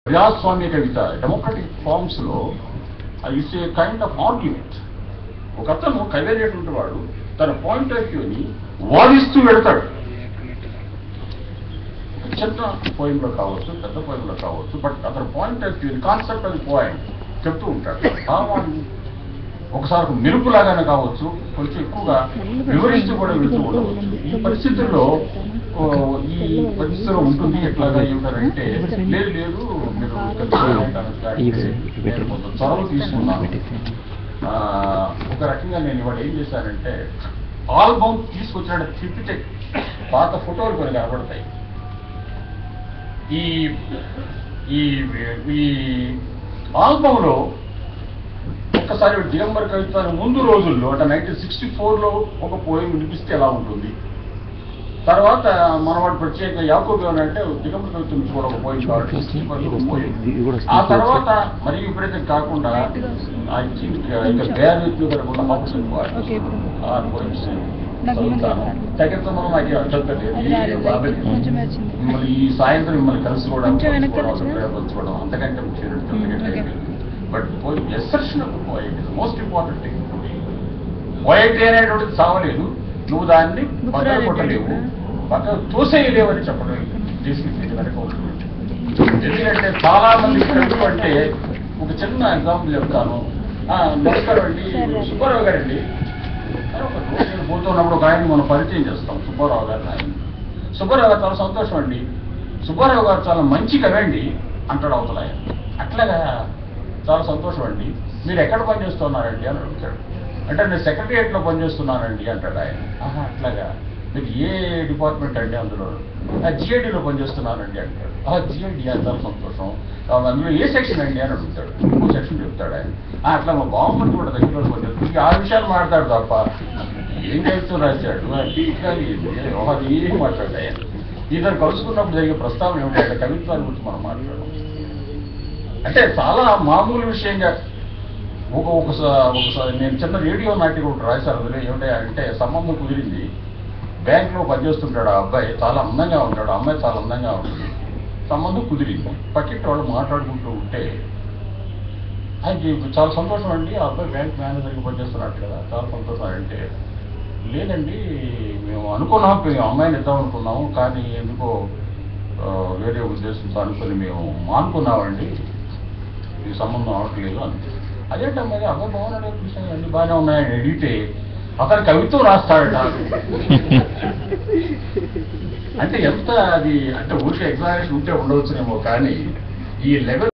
ప్రజాస్వామ్య కవిత democratic forms లో it's a kind of argument. ఒక అతను కవినేటువంటి వాడు తన పాయింట్ ఆఫ్ వ్యూని వాదిస్తూ వెళ్తాడు. చిన్న పోయింలో కావచ్చు, పెద్ద పోయింలో కావచ్చు, బట్ అతని పాయింట్ ఆఫ్ వ్యూని కాన్సెప్ట్ అది పాయింట్ చెప్తూ ఉంటాడు. భావాన్ని ఒకసారి మెరుపులాగానే కావచ్చు, కొంచెం ఎక్కువగా వివరిస్తూ కూడా వెళ్తూ ఉండవచ్చు. ఈ పరిస్థితుల్లో ఉంటుంది. ఎట్లాగా ఏమిటారంటే లేదు లేదు మీరు నేను కొంత చొరవ తీసుకున్నాను. ఒక రకంగా నేను ఇవాళ ఏం చేశానంటే ఆల్బమ్ తీసుకొచ్చినట్టు తిప్పితే పాత ఫోటోలు కొన్ని కనబడతాయి. ఈ ఈ ఆల్బంలో ఒక్కసారి దిగంబర కవిత్వాన్ని ముందు రోజుల్లో అంటే 1964లో ఒక పోయం వినిపిస్తే ఎలా ఉంటుంది, తర్వాత మనవాడు ప్రత్యేక యాకోబు అంటే దిగంబర కవిత్వం కూడా ఒక పోయం కాబట్టి 64లో ఒక పోయం. ఆ తర్వాత మరీ విపరీతం కాకుండా తగ్గించమని నాకు చెప్పలేదు. మిమ్మల్ని ఈ సాయంత్రం మిమ్మల్ని కలుసుకోవడానికి అంతకంటే but assertion of poet is most important thing. Poet అనేటువంటిది సావలేదు, నువ్వు దాన్ని పక్కన కొట్టలేవు, పక్కన తోసేయలేవు అని చెప్పడం ఎందుకంటే చాలా మంది కవితలు అంటే ఒక చిన్న ఎగ్జాంపుల్ చెప్తాను. నమస్కారం అండి, సుబ్బారావు గారండి అని ఒక రోజు నేను పోతున్నప్పుడు ఒక ఆయన మనం పరిచయం చేస్తాం, సుబ్బారావు గారిని. ఆయన సుబ్బారావు గారు చాలా సంతోషం అండి, సుబ్బారావు గారు చాలా మంచి కవి అండి అంటాడు అవతల ఆయన. అట్లాగా చాలా సంతోషం అండి, మీరు ఎక్కడ పనిచేస్తున్నారండి అని అడుగుతాడు. అంటే నేను సెక్రటరియట్లో పనిచేస్తున్నానండి అంటాడు ఆయన. అట్లాగా మీకు ఏ డిపార్ట్మెంట్ అండి? అందులో జిఐడిలో పనిచేస్తున్నానండి అంటాడు. జిఐడి చాలా సంతోషం, అందులో ఏ సెక్షన్ అండి అని అడుగుతాడు. ఇంకో సెక్షన్ చెప్తాడు ఆయన. అట్లా మా బాగుమని కూడా దగ్గర పనిచేస్తుంది. ఆ విషయాలు మాట్లాడు తప్ప ఏం కవిత్వం రాశాడు అది ఏం మాట్లాడు ఆయన. ఇద్దరు కలుసుకున్నప్పుడు జరిగే ప్రస్తావన ఏమిటంటే కవిత్వాన్ని గురించి మనం మాట్లాడడం అంటే చాలా మామూలు విషయంగా. ఒకసారి నేను చిన్న రేడియో నాటిక ఒకటి రాశాను. అందులో ఏమిటంటే సంబంధం కుదిరింది, బ్యాంక్లో పనిచేస్తుంటాడు ఆ అబ్బాయి, చాలా అందంగా ఉంటాడు, అమ్మాయి చాలా అందంగా ఉంటుంది. సంబంధం కుదిరింది, పక్కింటి వాళ్ళు మాట్లాడుకుంటూ ఉంటే ఆయనకి చాలా సంతోషం అండి, ఆ అబ్బాయి బ్యాంక్ మేనేజర్కి పనిచేస్తున్నట్టు కదా, చాలా సంతోషం అంటే లేదండి మేము అనుకున్నాం, అమ్మాయిని ఇద్దాం అనుకున్నాము, కానీ ఎందుకో వేరే ఉద్దేశంతో అనుకుని మేము మానుకున్నామండి, ఈ సంబంధం అవట్లేదు అని. అదేంటే మరి అబ్బాయి బాగున్నాడు, విషయం అన్ని బాగానే ఉన్నాయని అడిగితే అతను కవిత్వం రాస్తాడట. అంటే ఎంత అది అంటే ఊరికే ఎగ్జామినేషన్ ఉంటే ఉండవచ్చునేమో, కానీ ఈ లెవెల్